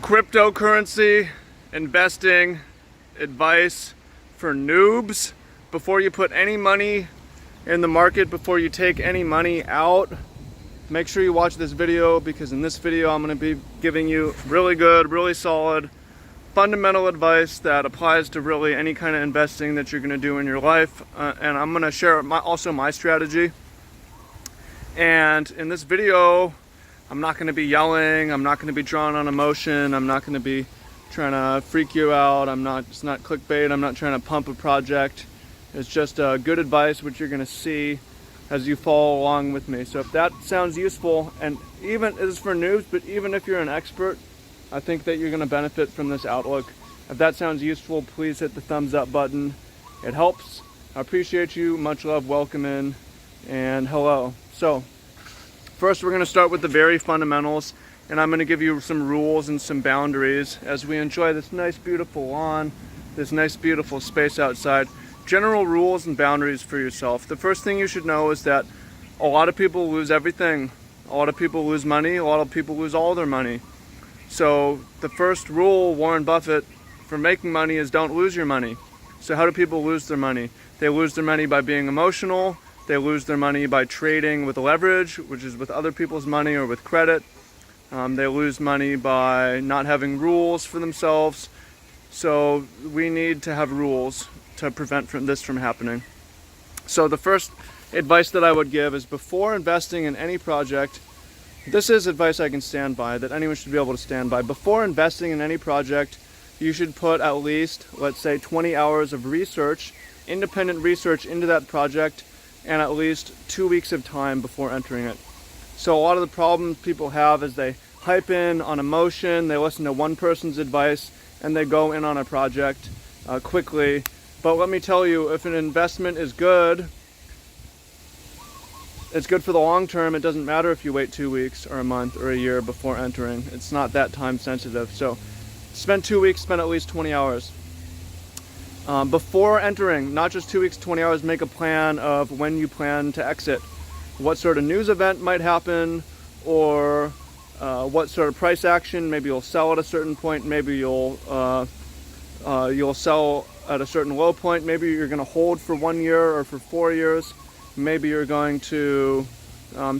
Cryptocurrency investing advice for noobs. Before you put any money in the market, before you take any money out, make sure you watch this video, because in this video I'm going to be giving you really good, really solid, fundamental advice that applies to really any kind of investing that you're going to do in your life. And I'm going to share also my strategy. And in this video, I'm not going to be yelling, I'm not going to be drawing on emotion, I'm not going to be trying to freak you out, it's not clickbait, I'm not trying to pump a project. It's just good advice, which you're going to see as you follow along with me. So if that sounds useful, and even it is for noobs, but even if you're an expert, I think that you're going to benefit from this outlook. If that sounds useful, please hit the thumbs up button. It helps. I appreciate you. Much love, welcome in, and hello. So first, we're going to start with the very fundamentals, and I'm going to give you some rules and some boundaries as we enjoy this nice, beautiful lawn, this nice, beautiful space outside. General rules and boundaries for yourself. The first thing you should know is that a lot of people lose everything. A lot of people lose money. A lot of people lose all their money. So the first rule, Warren Buffett, for making money is don't lose your money. So how do people lose their money? They lose their money by being emotional. They lose their money by trading with leverage, which is with other people's money or with credit. They lose money by not having rules for themselves. So we need to have rules to prevent this from happening. So the first advice that I would give is, before investing in any project, this is advice I can stand by, that anyone should be able to stand by. Before investing in any project, you should put at least, let's say, 20 hours of research, independent research into that project, and at least 2 weeks of time before entering it. So a lot of the problems people have is they hype in on emotion, they listen to one person's advice, and they go in on a project quickly. But let me tell you, if an investment is good, it's good for the long term. It doesn't matter if you wait 2 weeks or a month or a year before entering. It's not that time sensitive. So spend 2 weeks, spend at least 20 hours. Before entering, not just 2 weeks, 20 hours, make a plan of when you plan to exit. What sort of news event might happen, or what sort of price action. Maybe you'll sell at a certain point, maybe you'll sell at a certain low point, maybe you're going to hold for 1 year or for 4 years, maybe you're going to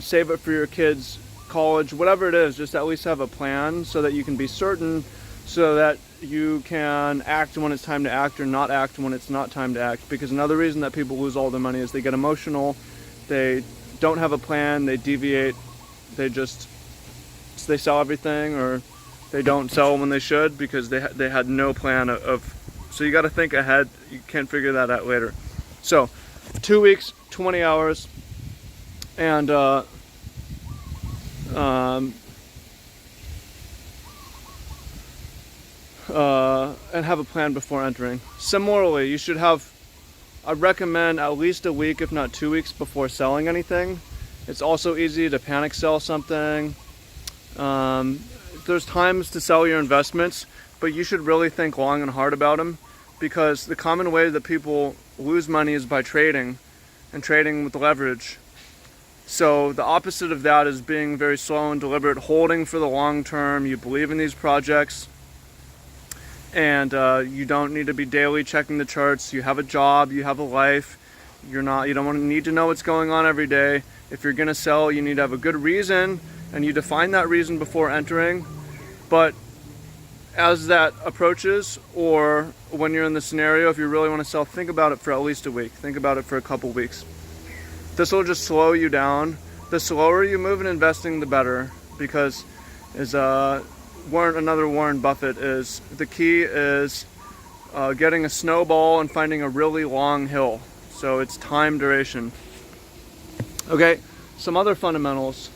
save it for your kids' college, whatever it is. Just at least have a plan so that you can be certain, so that you can act when it's time to act or not act when it's not time to act. Because another reason that people lose all their money is they get emotional, they don't have a plan, they deviate, they sell everything, or they don't sell when they should because they had no plan of. So you got to think ahead. You can't figure that out later. So 2 weeks, 20 hours, and have a plan before entering. Similarly, you should have, I recommend at least a week, if not 2 weeks, before selling anything. It's also easy to panic sell something. There's times to sell your investments, but you should really think long and hard about them, because the common way that people lose money is by trading, and trading with leverage. So the opposite of that is being very slow and deliberate, holding for the long term. You believe in these projects, and you don't need to be daily checking the charts. You have a job, you have a life. You don't need to know what's going on every day. If you're going to sell, you need to have a good reason, and you define that reason before entering. But as that approaches, or when you're in the scenario, if you really want to sell, think about it for at least a week. Think about it for a couple weeks. This will just slow you down. The slower you move in investing, the better, because another Warren Buffett is, the key is getting a snowball and finding a really long hill. So it's time duration. Okay, some other fundamentals.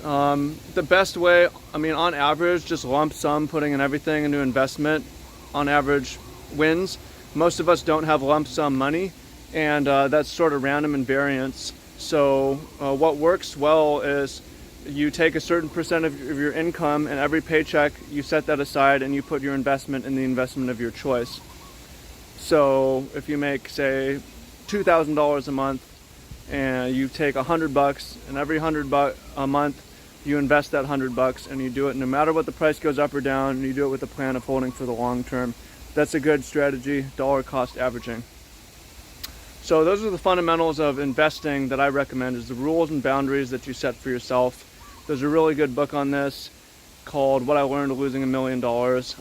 The best way, on average, just lump sum putting in everything into investment, on average, wins. Most of us don't have lump sum money, and that's sort of random and variance. So what works well is you take a certain percent of your income, and every paycheck you set that aside and you put your investment in the investment of your choice. So if you make, say, $2,000 a month, and you take $100, and every $100 a month you invest that $100 and you do it no matter what the price goes up or down, and you do it with a plan of holding for the long term. That's a good strategy, dollar cost averaging. So those are the fundamentals of investing that I recommend, is the rules and boundaries that you set for yourself. There's a really good book on this called What I Learned Losing $1 Million.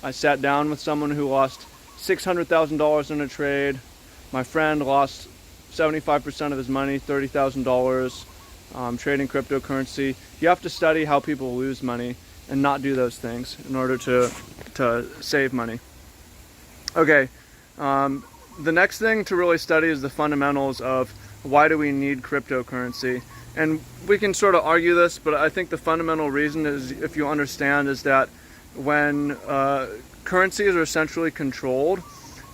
I sat down with someone who lost $600,000 in a trade. My friend lost 75% of his money, $30,000, trading cryptocurrency. You have to study how people lose money and not do those things in order to save money. Okay, the next thing to really study is the fundamentals of why do we need cryptocurrency. And we can sort of argue this, but I think the fundamental reason is, if you understand, is that when currencies are centrally controlled,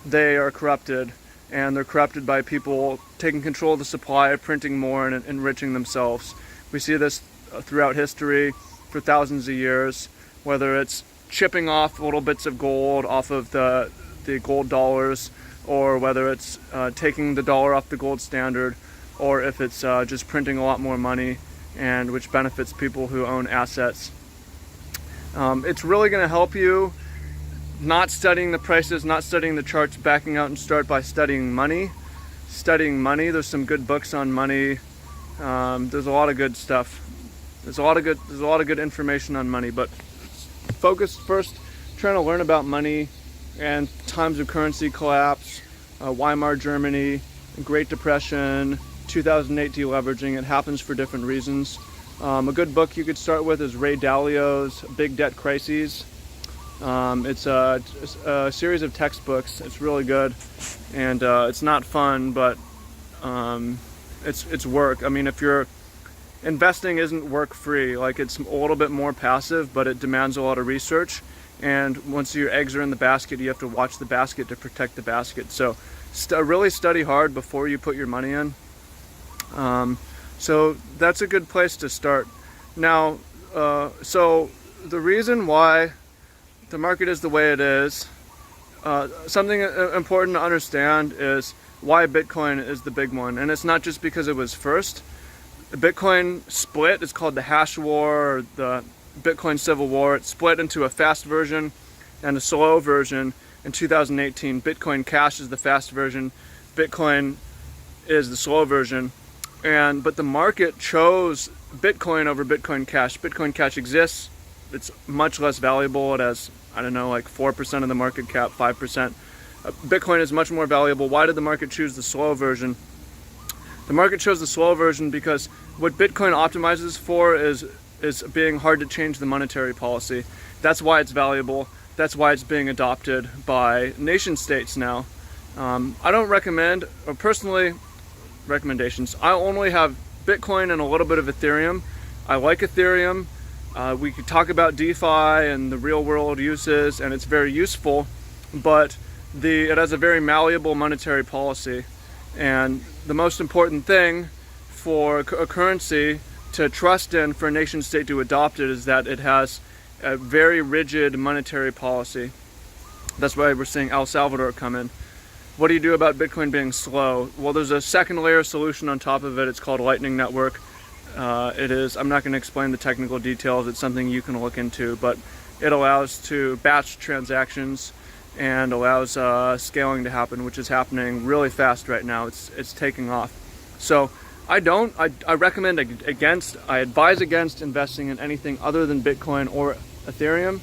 they are corrupted, and they're corrupted by people taking control of the supply, printing more, and enriching themselves. We see this throughout history for thousands of years, whether it's chipping off little bits of gold off of the gold dollars, or whether it's taking the dollar off the gold standard, or if it's just printing a lot more money, and which benefits people who own assets. It's really going to help you not studying the prices, not studying the charts, backing out and start by studying money. Studying money, there's some good books on money. There's a lot of good stuff. There's a lot of good information on money, but focus first trying to learn about money and times of currency collapse, Weimar Germany, Great Depression, 2008 deleveraging. It happens for different reasons. A good book you could start with is Ray Dalio's Big Debt Crises. It's a series of textbooks. It's really good, and it's not fun, but it's work. I mean, if you're investing, isn't work free. Like, it's a little bit more passive, but it demands a lot of research. And once your eggs are in the basket, you have to watch the basket to protect the basket. So really study hard before you put your money in. So that's a good place to start. Now, so the reason why the market is the way it is, something important to understand is why Bitcoin is the big one. And it's not just because it was first. The Bitcoin split. It's called the hash war, or the Bitcoin Civil War. It split into a fast version and a slow version in 2018. Bitcoin Cash is the fast version. Bitcoin is the slow version. But the market chose Bitcoin over Bitcoin Cash. Bitcoin Cash exists. It's much less valuable. It has, I don't know, like 4% of the market cap, 5%. Bitcoin is much more valuable. Why did the market choose the slow version? The market chose the slow version because what Bitcoin optimizes for is being hard to change the monetary policy. That's why it's valuable. That's why it's being adopted by nation states now. I don't recommend, or personally, recommendations. I only have Bitcoin and a little bit of Ethereum. I like Ethereum. We could talk about DeFi and the real world uses, and it's very useful, but it has a very malleable monetary policy. And the most important thing for a currency to trust in, for a nation state to adopt it, is that it has a very rigid monetary policy. That's why we're seeing El Salvador come in. What do you do about Bitcoin being slow? Well, there's a second layer solution on top of it. It's called Lightning Network. I'm not going to explain the technical details. It's something you can look into, but it allows to batch transactions and allows scaling to happen, which is happening really fast right now. It's taking off. So I advise against investing in anything other than Bitcoin or Ethereum.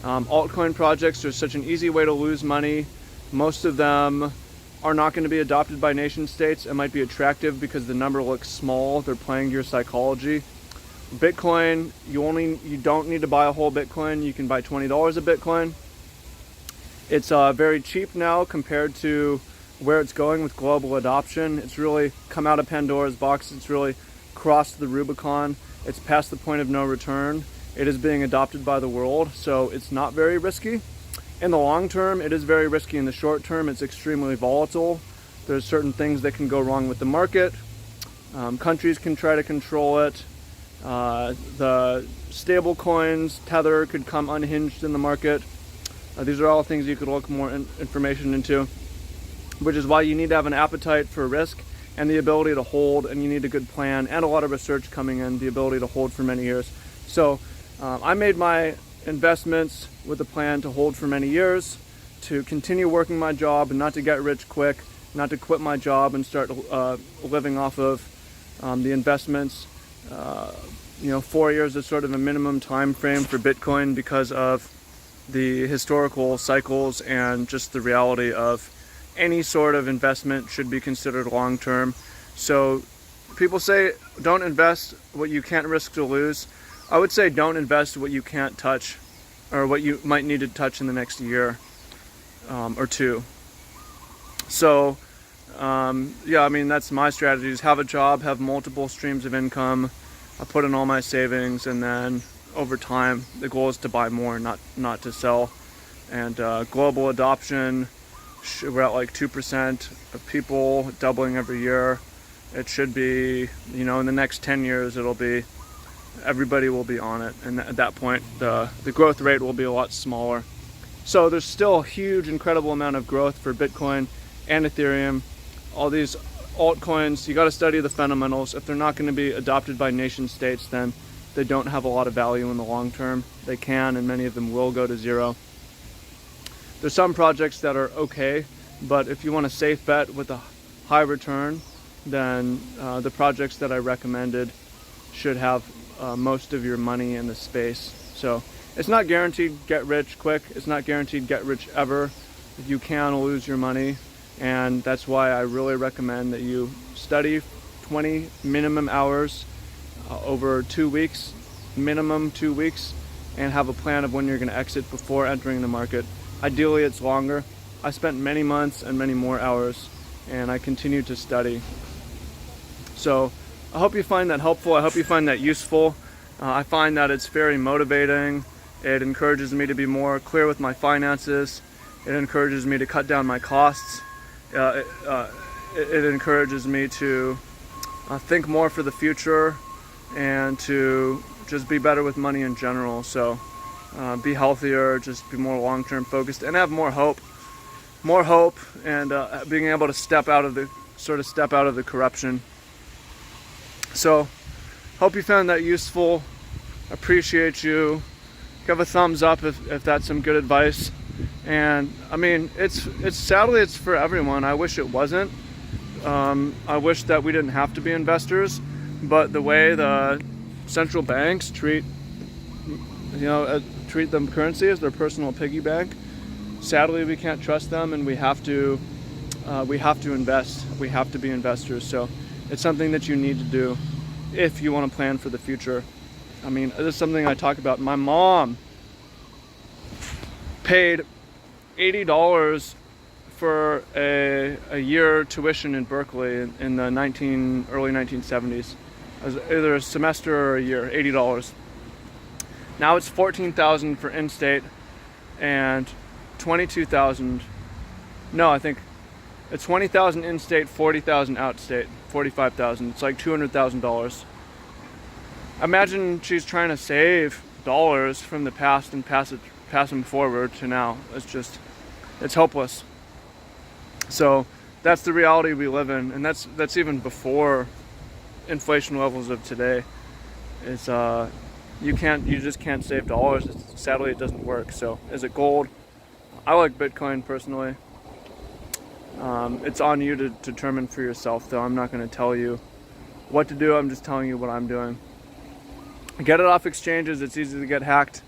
Altcoin projects are such an easy way to lose money. Most of them are not going to be adopted by nation states. It might be attractive because the number looks small. They're playing to your psychology. Bitcoin, you don't need to buy a whole Bitcoin. You can buy $20 of Bitcoin. It's very cheap now compared to where it's going with global adoption. It's really come out of Pandora's box. It's really crossed the Rubicon. It's past the point of no return. It is being adopted by the world, so it's not very risky. In the long term, it is very risky. In the short term, it's extremely volatile. There's certain things that can go wrong with the market. Countries can try to control it. The stable coins, Tether, could come unhinged in the market. These are all things you could look more information into, which is why you need to have an appetite for risk and the ability to hold, and you need a good plan and a lot of research coming in, the ability to hold for many years. So I made my investments with a plan to hold for many years, to continue working my job and not to get rich quick, not to quit my job and start living off of the investments. 4 years is sort of a minimum time frame for Bitcoin because of the historical cycles and just the reality of any sort of investment should be considered long term. So people say don't invest what you can't risk to lose. I would say don't invest what you can't touch or what you might need to touch in the next year or two. So yeah, I mean, that's my strategy, is have a job, have multiple streams of income. I put in all my savings, and then over time the goal is to buy more, not to sell. And global adoption, we're at like 2% of people, doubling every year. It should be, in the next 10 years it'll be, everybody will be on it, and at that point the growth rate will be a lot smaller. So there's still a huge, incredible amount of growth for Bitcoin and Ethereum. All these altcoins, you got to study the fundamentals. If they're not going to be adopted by nation states, then they don't have a lot of value in the long term. They can, and many of them will go to zero. There's some projects that are okay, but if you want a safe bet with a high return, then the projects that I recommended should have most of your money in the space. So it's not guaranteed get rich quick. It's not guaranteed get rich ever. You can lose your money. And that's why I really recommend that you study 20 minimum hours over 2 weeks, minimum 2 weeks, and have a plan of when you're going to exit before entering the market. Ideally, it's longer. I spent many months and many more hours, and I continue to study. So I hope you find that helpful. I hope you find that useful. I find that it's very motivating. It encourages me to be more clear with my finances. It encourages me to cut down my costs. It encourages me to think more for the future and to just be better with money in general. So be healthier, just be more long-term focused, and have more hope, and being able to step out of the corruption. So hope you found that useful. Appreciate you. Give a thumbs up if that's some good advice. And I mean, it's sadly it's for everyone. I wish it wasn't. I wish that we didn't have to be investors, but the way the central banks treat them currency as their personal piggy bank, sadly we can't trust them, and we have to invest. We have to be investors. So it's something that you need to do if you want to plan for the future. I mean, this is something I talk about. My mom paid $80 for a year tuition in Berkeley in the early 1970s. It was either a semester or a year, $80. Now it's $14,000 for in-state and $22,000. No, I think it's $20,000 in-state, $40,000 out-state, $45,000. It's like $200,000. Imagine she's trying to save dollars from the past and pass them forward to now. It's hopeless. So that's the reality we live in, and that's even before inflation levels of today. It's you just can't save dollars. Sadly, it doesn't work. So is it gold? I like Bitcoin personally. It's on you to determine for yourself, though. I'm not going to tell you what to do. I'm just telling you what I'm doing. Get it off exchanges. It's easy to get hacked.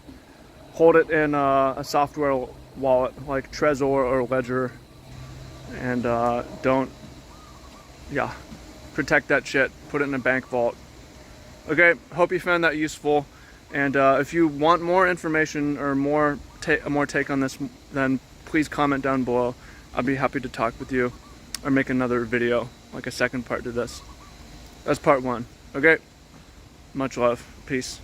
Hold it in a software wallet like Trezor or Ledger, and protect that shit. Put it in a bank vault. Okay, hope you found that useful. And if you want more information or more take on this, then please comment down below. I'd be happy to talk with you or make another video, like a second part to this. That's part one. Okay? Much love. Peace.